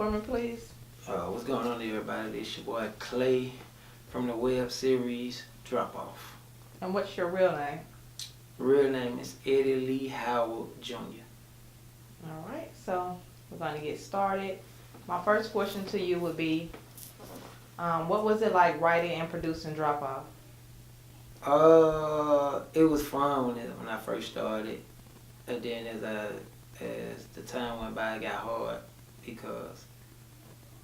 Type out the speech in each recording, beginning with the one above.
for me, please? What's going on, everybody? This your boy Clay from the web series Drop Off. And what's your real name? Real name is Eddie Lee Howard Jr. All right, so we're going to get started. My first question to you would be, what was it like writing and producing Drop Off? It was fun when I first started, and then as the time went by, it got hard because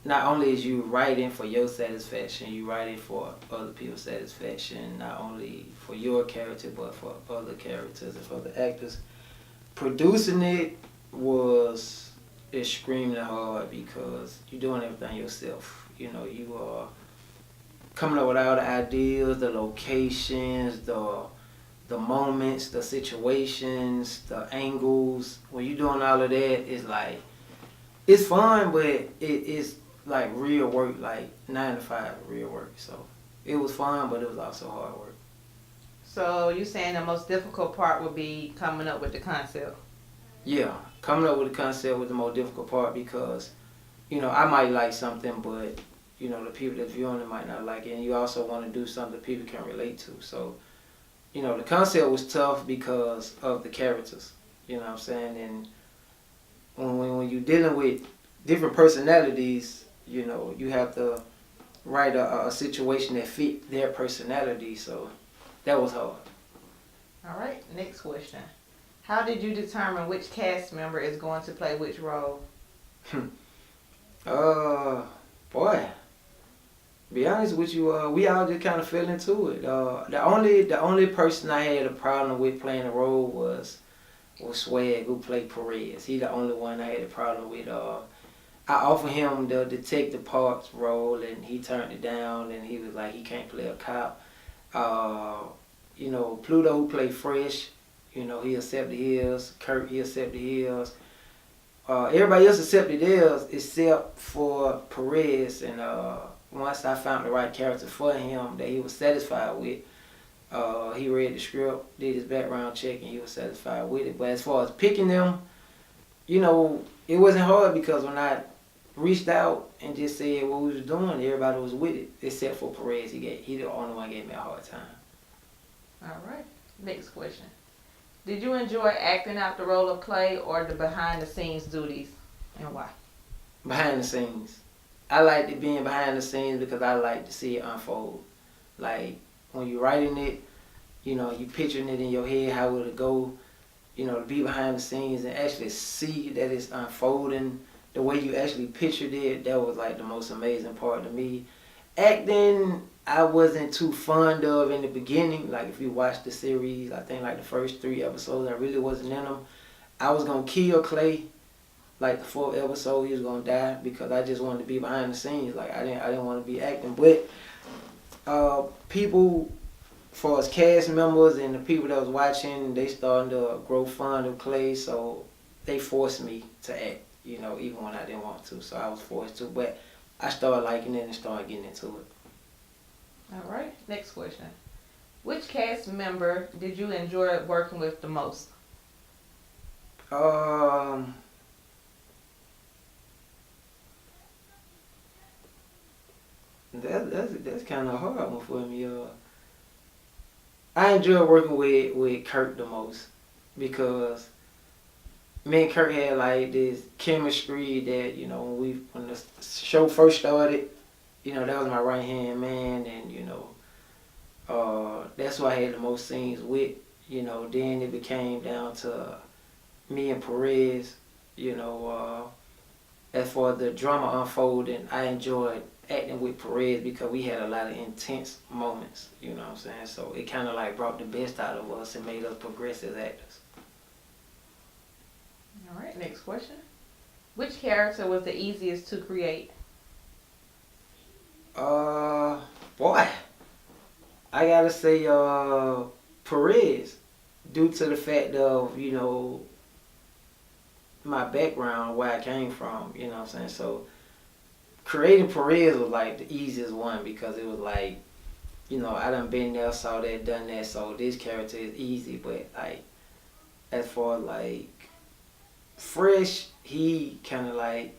not only is you writing for your satisfaction, you writing for other people's satisfaction, not only for your character, but for other characters and for the actors. Producing it was extremely hard because you're doing everything yourself. You know, you are coming up with all the ideas, the locations, the moments, the situations, the angles. When you're doing all of that, it's like, it's fun, but it's like real work, like 9 to 5 real work. So it was fun, but it was also hard work. So you saying the most difficult part would be coming up with the concept? Yeah, coming up with the concept was the most difficult part because, you know, I might like something, but, you know, the people that's viewing it might not like it. And you also want to do something people can relate to. So, you know, the concept was tough because of the characters. You know what I'm saying? And when you're dealing with different personalities, you know, you have to write a situation that fit their personality. So that was hard. All right, next question. How did you determine which cast member is going to play which role? Boy, be honest with you, we all just kind of fell into it. The only person I had a problem with playing the role was Swag, who played Perez. He the only one I had a problem with. I offered him the Detective Parks role, and he turned it down, and he was like, he can't play a cop. You know, Pluto, who played Fresh, you know, he accepted his. Kurt, he accepted his. Everybody else accepted theirs except for Perez, and once I found the right character for him that he was satisfied with, he read the script, did his background check, and he was satisfied with it. But as far as picking them, you know, it wasn't hard because when I reached out and just said what we was doing, everybody was with it except for Perez. He the only one gave me a hard time. All right, next question. Did you enjoy acting out the role of Clay or the behind the scenes duties, and why? Behind the scenes. I liked it being behind the scenes because I like to see it unfold. Like, when you're writing it, you know, you picturing it in your head, how would it go, you know, to be behind the scenes and actually see that it's unfolding the way you actually pictured it, that was like the most amazing part to me. Acting, I wasn't too fond of in the beginning. Like, if you watch the series, I think like the first 3 episodes, I really wasn't in them. I was going to kill Clay. Like, the 4th episode, he was going to die because I just wanted to be behind the scenes. Like, I didn't want to be acting. But people, as far as cast members and the people that was watching, they starting to grow fond of Clay, so they forced me to act, you know, even when I didn't want to. So I was forced to, but I started liking it and started getting into it. All right, next question. Which cast member did you enjoy working with the most? That's kind of a hard one for me. I enjoy working with Kurt the most because me and Kurt had like this chemistry that, you know, when the show first started, you know, that was my right hand man, and you know, that's who I had the most scenes with. You know, then it became down to me and Perez. You know, as for the drama unfolding, I enjoyed acting with Perez because we had a lot of intense moments, you know what I'm saying? So it kind of like brought the best out of us and made us progress as actors. All right, next question. Which character was the easiest to create? Boy, I gotta say Perez, due to the fact of, you know, my background, where I came from, you know what I'm saying? So creating Perez was like the easiest one because it was like, you know, I done been there, saw that, done that, so this character is easy. But like, as far as like Fresh, he kind of like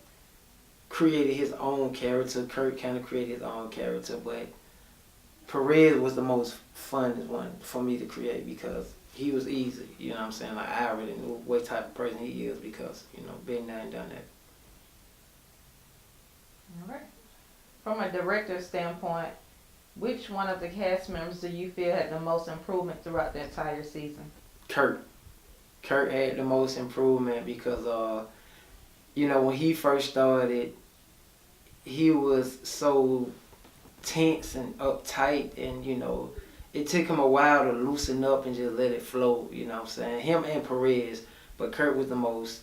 created his own character. Kurt kind of created his own character, but Perez was the most funnest one for me to create because he was easy. You know what I'm saying? Like I already knew what type of person he is because, you know, been there and done that. All right. From a director's standpoint, which one of the cast members do you feel had the most improvement throughout the entire season? Kurt. Kurt had the most improvement because, you know, when he first started, he was so tense and uptight, and, you know, it took him a while to loosen up and just let it flow, you know what I'm saying? Him and Perez, but Kurt was the most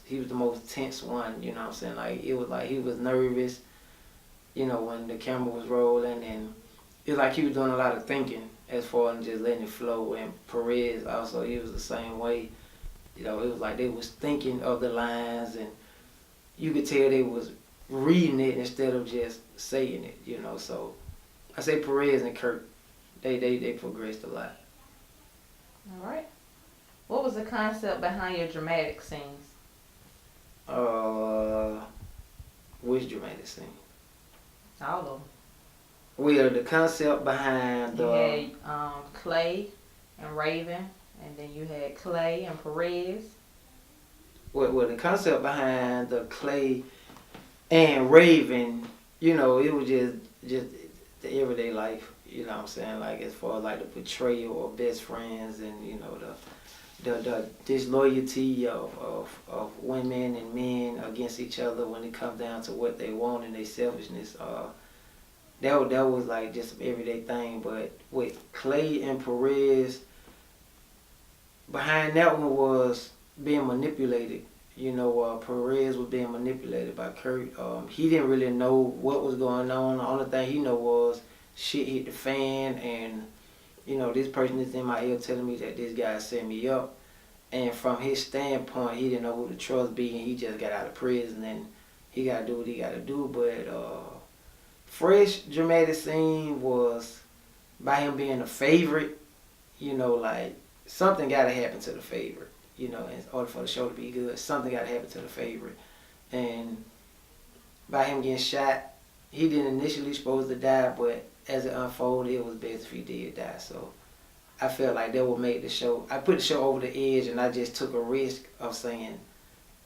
tense one, you know what I'm saying? Like, it was like he was nervous, you know, when the camera was rolling, and it was like he was doing a lot of thinking as far as just letting it flow. And Perez also, he was the same way. You know, it was like they was thinking of the lines, and you could tell they was reading it instead of just saying it, you know. So I say Perez and Kurt, they progressed a lot. All right. What was the concept behind your dramatic scenes? Which dramatic scene? All of them. Well, the concept behind You had Clay and Raven, and then you had Clay and Perez. Well, the concept behind the Clay and Raven, you know, it was just the everyday life. You know what I'm saying? Like as far as like the portrayal of best friends, and you know the disloyalty of women and men against each other when it comes down to what they want and their selfishness. That was like just an everyday thing. But with Clay and Perez, behind that one was being manipulated. You know, Perez was being manipulated by Kurt. He didn't really know what was going on. The only thing he know was shit hit the fan, and you know, this person is in my ear telling me that this guy set me up. And from his standpoint, he didn't know who to trust be, and he just got out of prison, and he got to do what he got to do. But fresh dramatic scene was by him being a favorite. You know, like something got to happen to the favorite. You know, in order for the show to be good, something got to happen to the favorite. And by him getting shot, he didn't initially supposed to die, but as it unfolded, it was best if he did die. So I felt like that would make the show. I put the show over the edge, and I just took a risk of saying,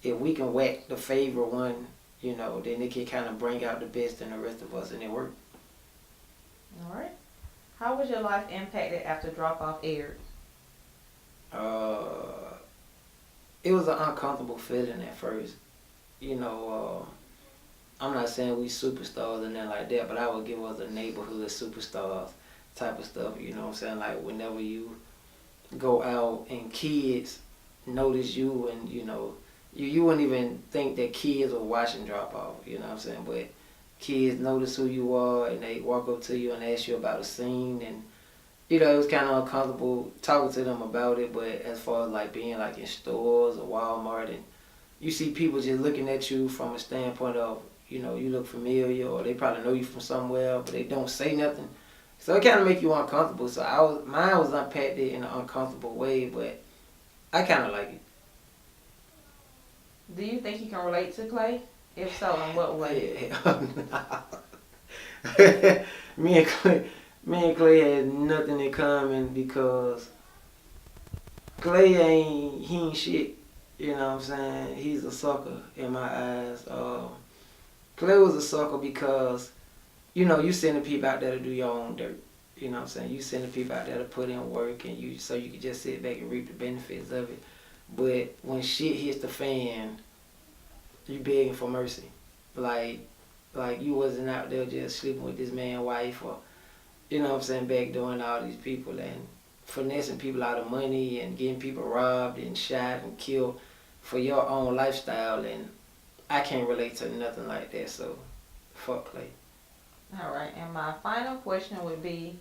if we can whack the favorite one, you know, then it can kind of bring out the best in the rest of us, and it worked. All right. How was your life impacted after Drop Off aired? It was an uncomfortable feeling at first. You know, I'm not saying we superstars and nothing like that, but I would give us a neighborhood superstars type of stuff. You know what I'm saying? Like whenever you go out and kids notice you, and you know, you wouldn't even think that kids were watching Drop Off. You know what I'm saying? But kids notice who you are, and they walk up to you and ask you about a scene, and you know, it was kind of uncomfortable talking to them about it. But as far as like being like in stores or Walmart, and you see people just looking at you from a standpoint of, you know, you look familiar, or they probably know you from somewhere, but they don't say nothing. So it kind of make you uncomfortable. So mine was unpacked in an uncomfortable way, but I kind of like it. Do you think you can relate to Clay? If so, in what way? Yeah. Me and Clay had nothing in common because Clay ain't shit. You know what I'm saying? He's a sucker in my eyes. Clay was a sucker because, you know, you sending people out there to do your own dirt. You know what I'm saying? You sending people out there to put in work, and so you can just sit back and reap the benefits of it. But when shit hits the fan, you begging for mercy. Like you wasn't out there just sleeping with this man's wife, or, you know what I'm saying, backdooring all these people and finessing people out of money and getting people robbed and shot and killed for your own lifestyle. And I can't relate to nothing like that, so fuck Clay. All right, and my final question would be,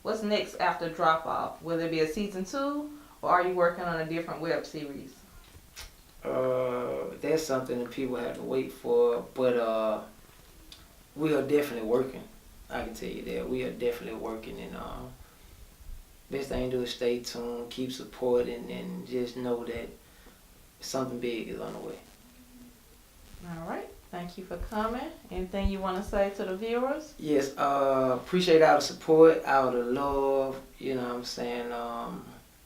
what's next after Drop Off? Will there be a season 2, or are you working on a different web series? That's something that people have to wait for, but we are definitely working. I can tell you that. We are definitely working, and best thing to do is stay tuned, keep supporting, and just know that something big is on the way. All right, thank you. Thank you for coming. Anything you want to say to the viewers? Yes, appreciate all the support, all the love, you know what I'm saying?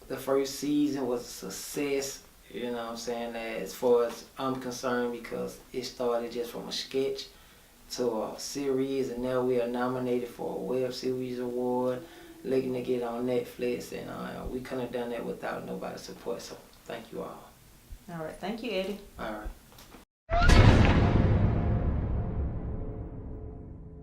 The first season was a success, you know what I'm saying, as far as I'm concerned, because it started just from a sketch to a series, and now we are nominated for a web series award, looking to get on Netflix, and we couldn't have done that without nobody's support, so thank you all. All right. Thank you, Eddie. All right.